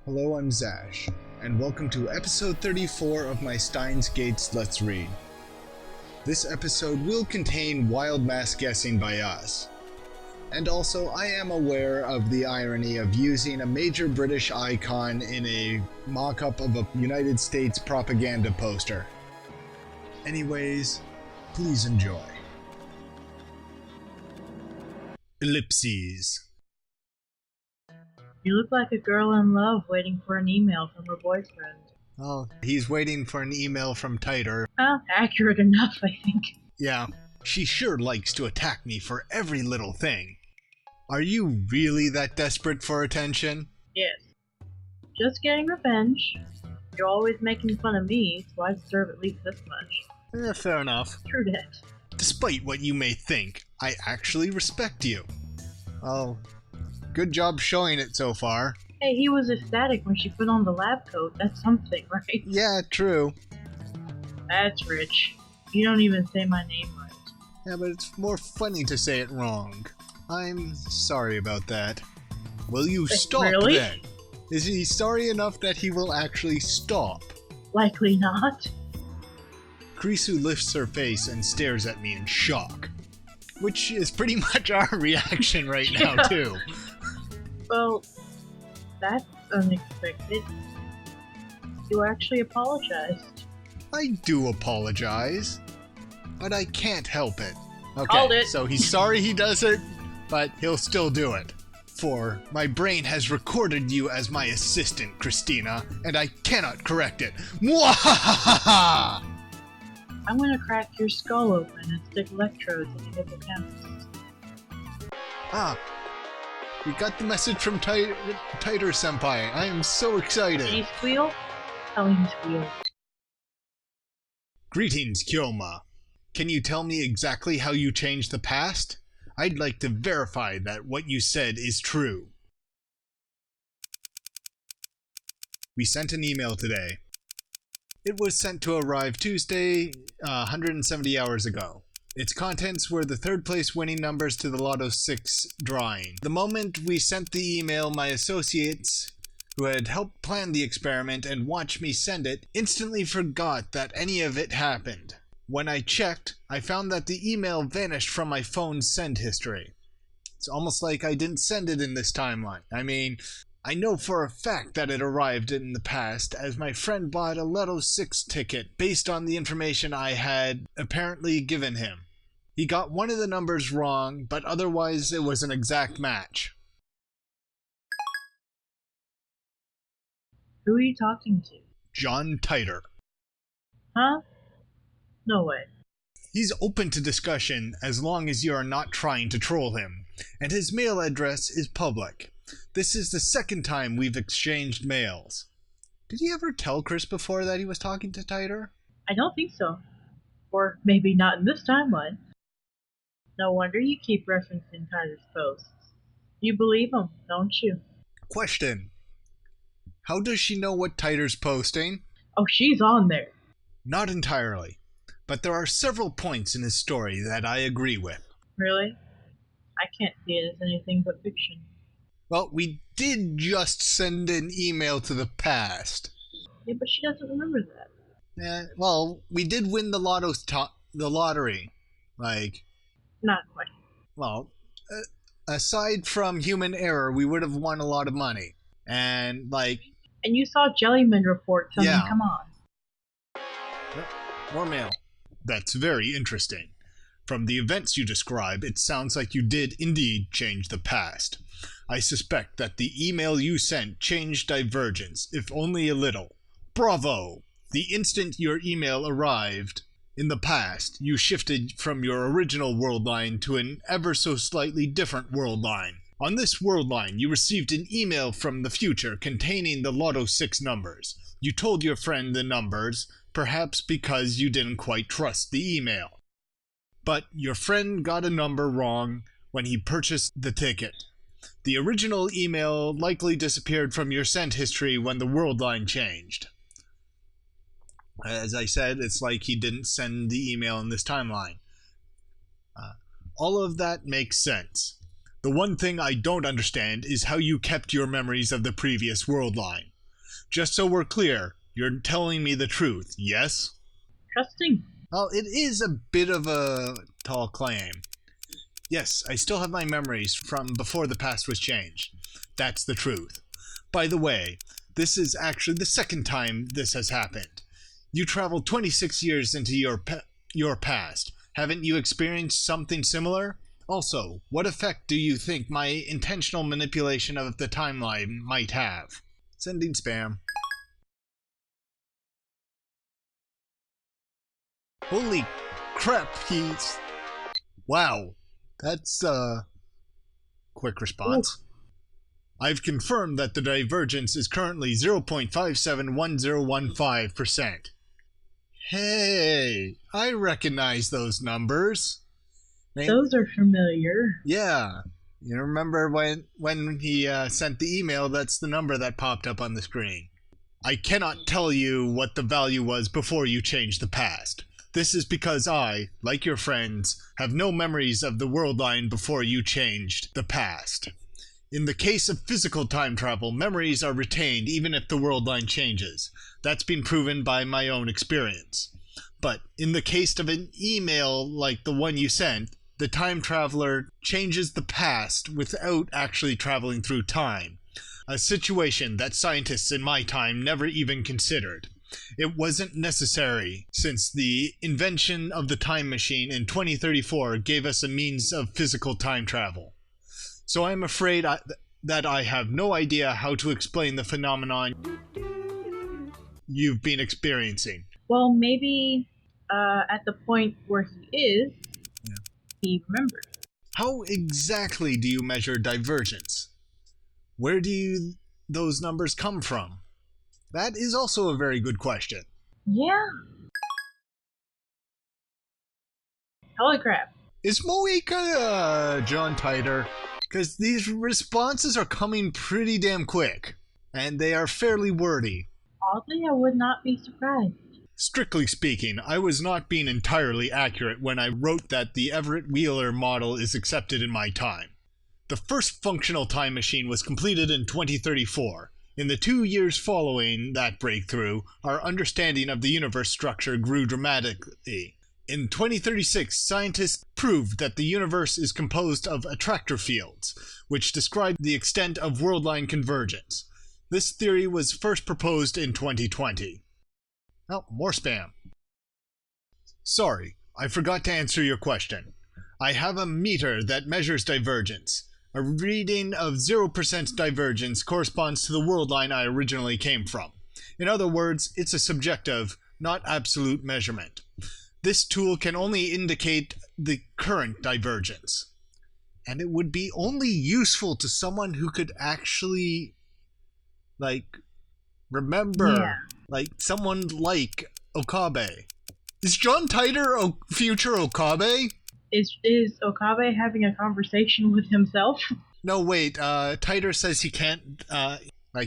Hello, I'm Zash, and welcome to episode 34 of my Steins Gates Let's Read. This episode will contain wild mass guessing by us. And also, I am aware of the irony of using a major British icon in a mock-up of a United States propaganda poster. Anyways, please enjoy. Ellipses. You look like a girl in love waiting for an email from her boyfriend. Oh, he's waiting for an email from Titer. Well, accurate enough, I think. Yeah, she sure likes to attack me for every little thing. Are you really that desperate for attention? Yes. Just getting revenge. You're always making fun of me, so I deserve at least this much. Fair enough. True that. Despite what you may think, I actually respect you. Oh, good job showing it so far. Hey, he was ecstatic when she put on the lab coat. That's something, right? Yeah, true. That's rich. You don't even say my name right. Yeah, but it's more funny to say it wrong. I'm sorry about that. Will you stop really? then? Is he sorry enough that he will actually stop? Likely not. Krisu lifts her face and stares at me in shock. Which is pretty much our reaction right now, too. Well, that's unexpected. You actually apologized. I do apologize, but I can't help it. Called Okay, it. so he's sorry he does it, but he'll still do it. For my brain has recorded you as my assistant, Christina, and I cannot correct it. Mwahahaha! I'm gonna crack your skull open and stick electrodes in your hippocampus. Ah, we got the message from Titer Senpai. I am so excited. Did he squeal? Tell him he squealed. Greetings, Kyoma. Can you tell me exactly how you changed the past? I'd like to verify that what you said is true. We sent an email today. It was sent to arrive Tuesday, 170 hours ago. Its contents were the third place winning numbers to the Lotto 6 drawing. The moment we sent the email, my associates, who had helped plan the experiment and watched me send it, instantly forgot that any of it happened. When I checked, I found that the email vanished from my phone's send history. It's almost like I didn't send it in this timeline. I mean, I know for a fact that it arrived in the past, as my friend bought a Lotto 6 ticket based on the information I had apparently given him. He got one of the numbers wrong, but otherwise it was an exact match. Who are you talking to? John Titer. Huh? No way. He's open to discussion as long as you are not trying to troll him, and his mail address is public. This is the second time we've exchanged mails. Did he ever tell Chris before that he was talking to Titer? I don't think so. Or maybe not in this timeline. No wonder you keep referencing Tyler's posts. You believe him, don't you? Question. How does she know what Titer's posting? Oh, she's on there. Not entirely, but there are several points in his story that I agree with. Really? I can't see it as anything but fiction. Well, we did just send an email to the past. Yeah, but she doesn't remember that. Well, we did win the lottery. Not quite. Well, aside from human error, we would have won a lot of money. And, And you saw Jellyman report something, Yeah. come on. More mail. That's very interesting. From the events you describe, it sounds like you did indeed change the past. I suspect that the email you sent changed Divergence, if only a little. Bravo! The instant your email arrived in the past, you shifted from your original world line to an ever so slightly different world line. On this world line, you received an email from the future containing the Lotto 6 numbers. You told your friend the numbers, perhaps because you didn't quite trust the email. But your friend got a number wrong when he purchased the ticket. The original email likely disappeared from your sent history when the world line changed. As I said, it's like he didn't send the email in this timeline. All of that makes sense. The one thing I don't understand is how you kept your memories of the previous world line. Just so we're clear, you're telling me the truth, yes? Trusting. Well, it is a bit of a tall claim. Yes, I still have my memories from before the past was changed. That's the truth. By the way, this is actually the second time this has happened. You traveled 26 years into your past. Haven't you experienced something similar? Also, what effect do you think my intentional manipulation of the timeline might have? Sending spam. Holy crap, he's... Wow, that's a quick response. Ooh. I've confirmed that the divergence is currently 0.571015%. Hey, I recognize those numbers. Those are familiar. Yeah. You remember when he sent the email, that's the number that popped up on the screen. I cannot tell you what the value was before you changed the past. This is because I, like your friends, have no memories of the world line before you changed the past. In the case of physical time travel, memories are retained even if the world line changes. That's been proven by my own experience. But in the case of an email like the one you sent, the time traveler changes the past without actually traveling through time. A situation that scientists in my time never even considered. It wasn't necessary, since the invention of the time machine in 2034 gave us a means of physical time travel. So I'm afraid that I have no idea how to explain the phenomenon you've been experiencing. Well, maybe at the point where he is, he remembers. How exactly do you measure divergence? Where do those numbers come from? That is also a very good question. Yeah. Holy crap. Is Moeka John Titor? Because these responses are coming pretty damn quick, and they are fairly wordy. Oddly, I would not be surprised. Strictly speaking, I was not being entirely accurate when I wrote that the Everett Wheeler model is accepted in my time. The first functional time machine was completed in 2034. In the 2 years following that breakthrough, our understanding of the universe structure grew dramatically. In 2036, scientists proved that the universe is composed of attractor fields, which describe the extent of worldline convergence. This theory was first proposed in 2020. Oh, more spam. Sorry, I forgot to answer your question. I have a meter that measures divergence. A reading of 0% divergence corresponds to the world line I originally came from. In other words, it's a subjective, not absolute measurement. This tool can only indicate the current divergence. And it would be only useful to someone who could actually, remember. Yeah. Like someone like Okabe. Is John Titor future Okabe? Is Okabe having a conversation with himself? No, wait. Titor says he can't,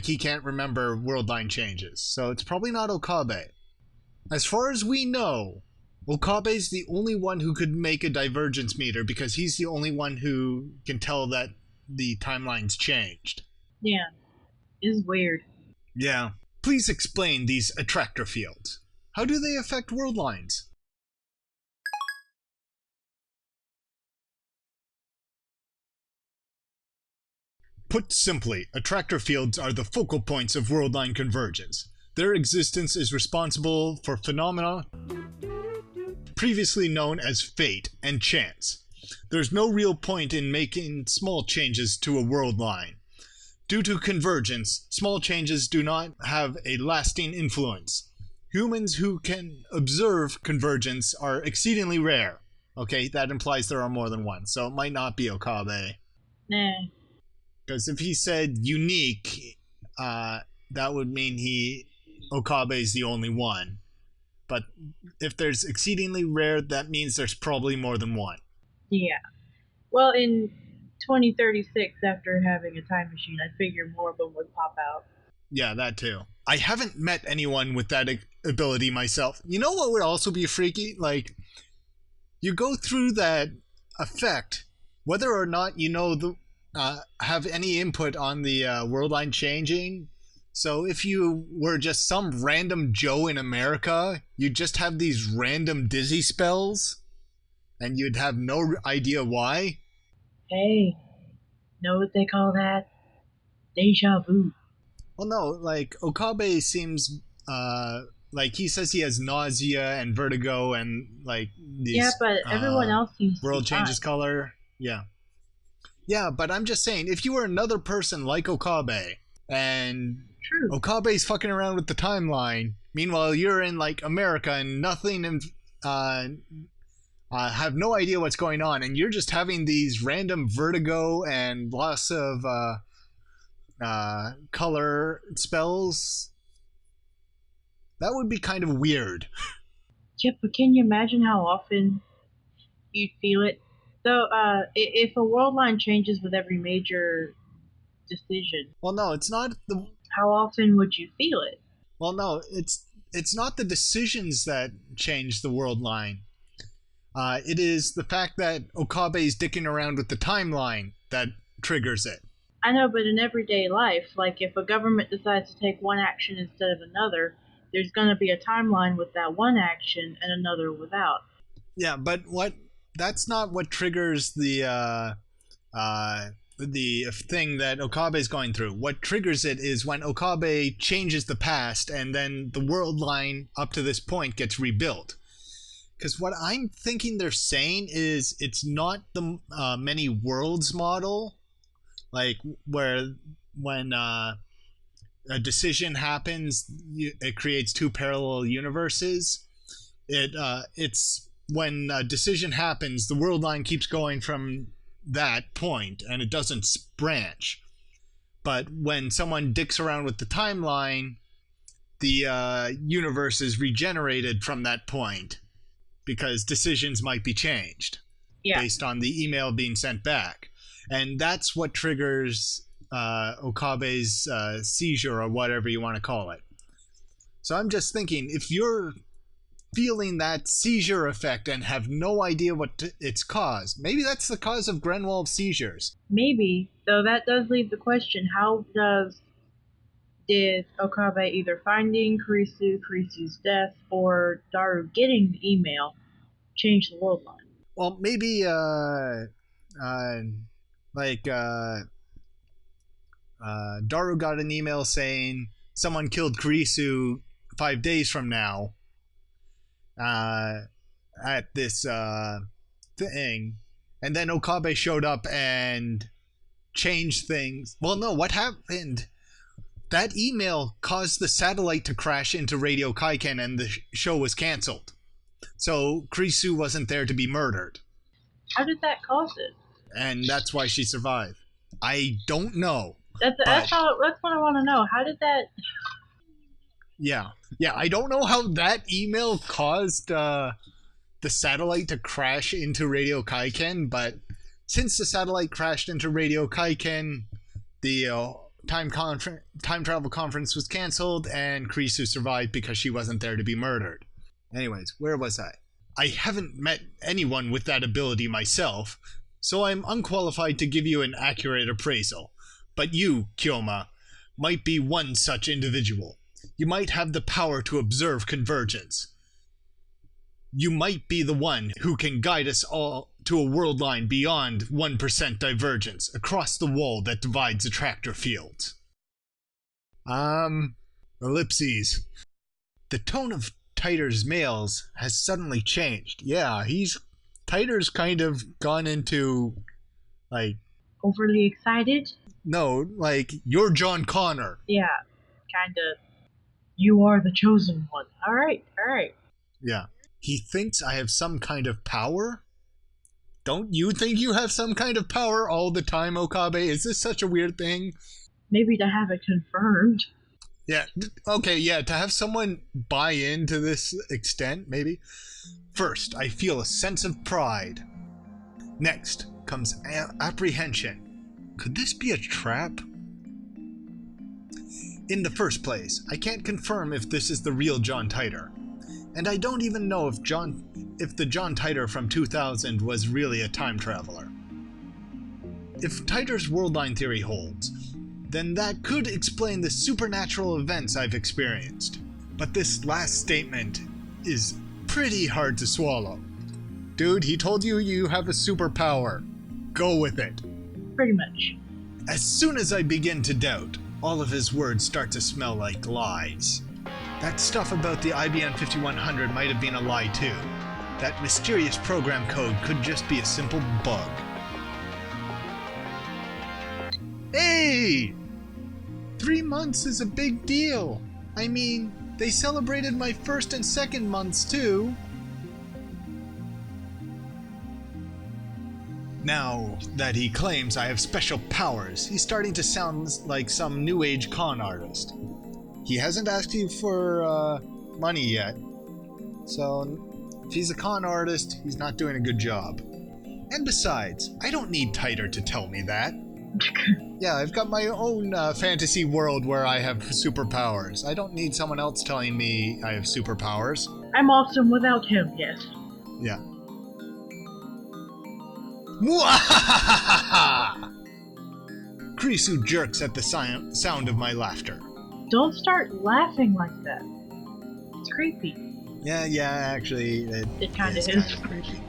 he can't remember world line changes. So it's probably not Okabe. As far as we know, Okabe's the only one who could make a divergence meter because he's the only one who can tell that the timeline's changed. Yeah. It's weird. Yeah. Please explain these attractor fields. How do they affect world lines? Put simply, attractor fields are the focal points of world line convergence. Their existence is responsible for phenomena previously known as fate and chance. There's no real point in making small changes to a world line. Due to convergence, small changes do not have a lasting influence. Humans who can observe convergence are exceedingly rare. Okay, that implies there are more than one, so it might not be Okabe. Nah. Because if he said unique, that would mean Okabe is the only one. But if there's exceedingly rare, that means there's probably more than one. Yeah. Well, in 2036, after having a time machine, I figure more of them would pop out. Yeah, that too. I haven't met anyone with that ability myself. You know what would also be freaky? Like, you go through that effect, whether or not you know have any input on the world line changing, So if you were just some random Joe in America, you'd just have these random dizzy spells, and you'd have no idea why? Hey, know what they call that? Deja vu. Well, no, like, Okabe seems, like, he says he has nausea and vertigo and, like, Yeah, these, but everyone else seems to world be fine. changes color. Yeah. Yeah, but I'm just saying, if you were another person like Okabe, and True. Okabe's fucking around with the timeline, meanwhile you're in, like, America and nothing, and uh, have no idea what's going on, and you're just having these random vertigo and loss of color spells, that would be kind of weird. Yeah, but can you imagine how often you'd feel it? So, if a world line changes with every major decision, Well, no, it's not the. how often would you feel it? Well, no, it's not the decisions that change the world line. It is the fact that Okabe's dicking around with the timeline that triggers it. I know, but in everyday life, like if a government decides to take one action instead of another, there's going to be a timeline with that one action and another without. Yeah, but what? That's not what triggers the thing that Okabe is going through. What triggers it is when Okabe changes the past, and then the world line up to this point gets rebuilt. Because what I'm thinking they're saying is it's not the many worlds model, like where when a decision happens, it creates two parallel universes. It's when a decision happens, the world line keeps going from that point, and it doesn't branch. But when someone dicks around with the timeline, the universe is regenerated from that point because decisions might be changed Yeah. based on the email being sent back. And that's what triggers Okabe's seizure, or whatever you want to call it. So I'm just thinking, if you're feeling that seizure effect and have no idea what it's caused, maybe that's the cause of Grenwald's seizures. Maybe, though that does leave the question, did Okabe either finding Kurisu's death, or Daru getting the email change the world line? Well, maybe like Daru got an email saying someone killed Kurisu 5 days from now at this thing, and then Okabe showed up and changed things. Well, no, what happened? That email caused the satellite to crash into Radio Kaiken, and the show was canceled. So Kurisu wasn't there to be murdered. How did that cause it? And that's why she survived. I don't know. That's what I want to know. How did that? Yeah, I don't know how that email caused the satellite to crash into Radio Kaiken, but since the satellite crashed into Radio Kaiken, the time travel conference was canceled, and Kurisu survived because she wasn't there to be murdered. Anyways, where was I? I haven't met anyone with that ability myself, so I'm unqualified to give you an accurate appraisal. But you, Kyoma, might be one such individual. You might have the power to observe convergence. You might be the one who can guide us all to a world line beyond 1% divergence across the wall that divides attractor fields. Ellipses. The tone of Titer's mails has suddenly changed. Yeah, Titer's kind of gone into, like... Overly excited? No, like, you're John Connor. Yeah, kinda. You are the chosen one. Alright. Yeah. He thinks I have some kind of power? Don't you think you have some kind of power all the time, Okabe? Is this such a weird thing? Maybe to have it confirmed. Yeah, okay, yeah, to have someone buy into this extent, maybe. First, I feel a sense of pride. Next comes apprehension. Could this be a trap? In the first place, I can't confirm if this is the real John Titer. And I don't even know if the John Titer from 2000 was really a time traveler. If Titer's world line theory holds, then that could explain the supernatural events I've experienced. But this last statement is pretty hard to swallow. Dude, he told you you have a superpower. Go with it. Pretty much. As soon as I begin to doubt, all of his words start to smell like lies. That stuff about the IBM 5100 might have been a lie too. That mysterious program code could just be a simple bug. Hey! 3 months is a big deal. I mean, they celebrated my first and second months too. Now that he claims I have special powers, he's starting to sound like some new age con artist. He hasn't asked you for money yet, so if he's a con artist, he's not doing a good job. And besides, I don't need Titer to tell me that. Yeah, I've got my own fantasy world where I have superpowers. I don't need someone else telling me I have superpowers. I'm awesome without him, yes. Yeah. Krisu jerks at the sound of my laughter. Don't start laughing like that. It's creepy. Yeah, actually, It kind of is creepy.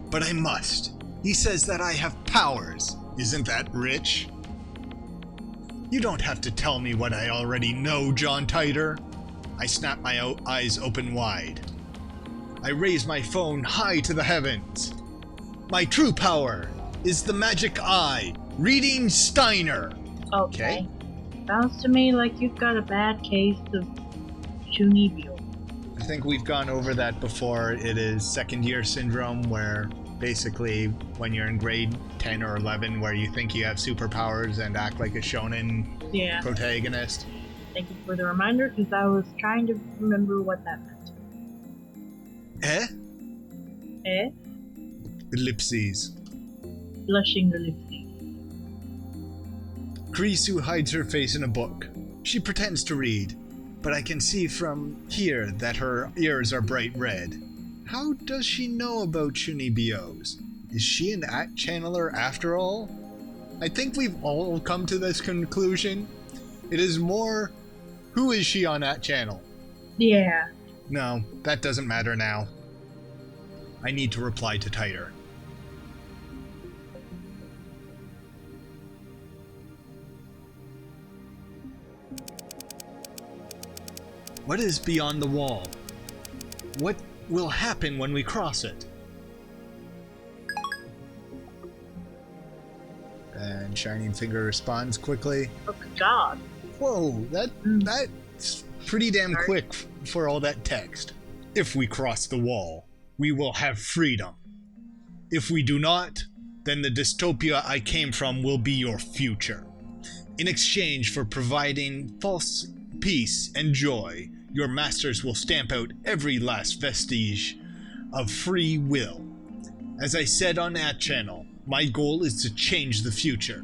But I must. He says that I have powers. Isn't that rich? You don't have to tell me what I already know, John Titer. I snap my eyes open wide. I raise my phone high to the heavens. My true power is the magic eye, reading Steiner. Okay. Sounds to me like you've got a bad case of Shunibyo. I think we've gone over that before. It is second year syndrome, where basically when you're in grade 10 or 11 where you think you have superpowers and act like a shonen protagonist. Thank you for the reminder, because I was trying to remember what that meant. Eh? Ellipses. Blushing ellipses. Krisu hides her face in a book. She pretends to read, but I can see from here that her ears are bright red. How does she know about Shunibios? Is she an channeler after all? I think we've all come to this conclusion. It is more, who is she on that channel? Yeah. No, that doesn't matter now. I need to reply to Titer. What is beyond the wall? What will happen when we cross it? And Shining Finger responds quickly. Oh God. Whoa, that's pretty damn quick for all that text. If we cross the wall, we will have freedom. If we do not, then the dystopia I came from will be your future. In exchange for providing false peace and joy, your masters will stamp out every last vestige of free will. As I said on that channel, my goal is to change the future,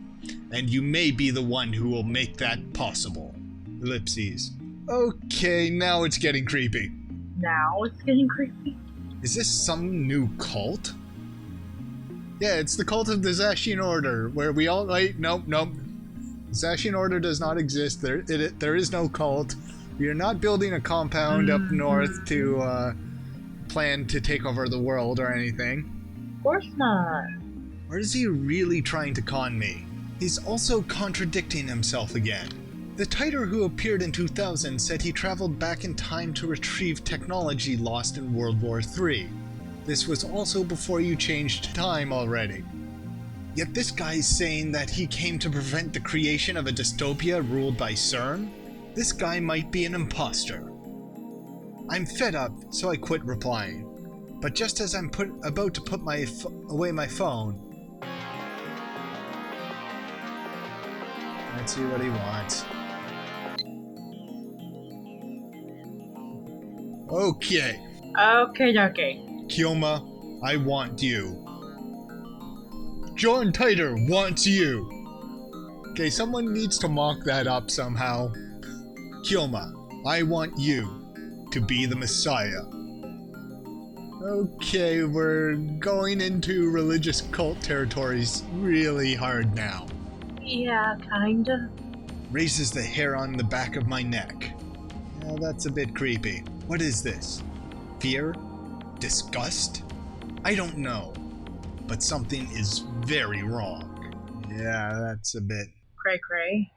and you may be the one who will make that possible. Ellipses. Okay, now it's getting creepy. Now it's getting creepy? Is this some new cult? Yeah, it's the cult of the Zashian Order, where we all... Wait, nope. The Zashian Order does not exist. There is no cult. We are not building a compound up north to plan to take over the world or anything. Of course not. Or is he really trying to con me? He's also contradicting himself again. The Titer who appeared in 2000 said he traveled back in time to retrieve technology lost in World War III. This was also before you changed time already. Yet this guy's saying that he came to prevent the creation of a dystopia ruled by CERN? This guy might be an imposter. I'm fed up, so I quit replying. But just as I'm about to put away my phone, let's see what he wants. Okay. Okay. Kyoma, I want you. John Titer wants you. Okay, someone needs to mock that up somehow. Kyoma, I want you to be the Messiah. Okay, we're going into religious cult territories really hard now. Yeah, kinda. Raises the hair on the back of my neck. Yeah, that's a bit creepy. What is this? Fear? Disgust? I don't know. But something is very wrong. Yeah, that's a bit... Cray cray.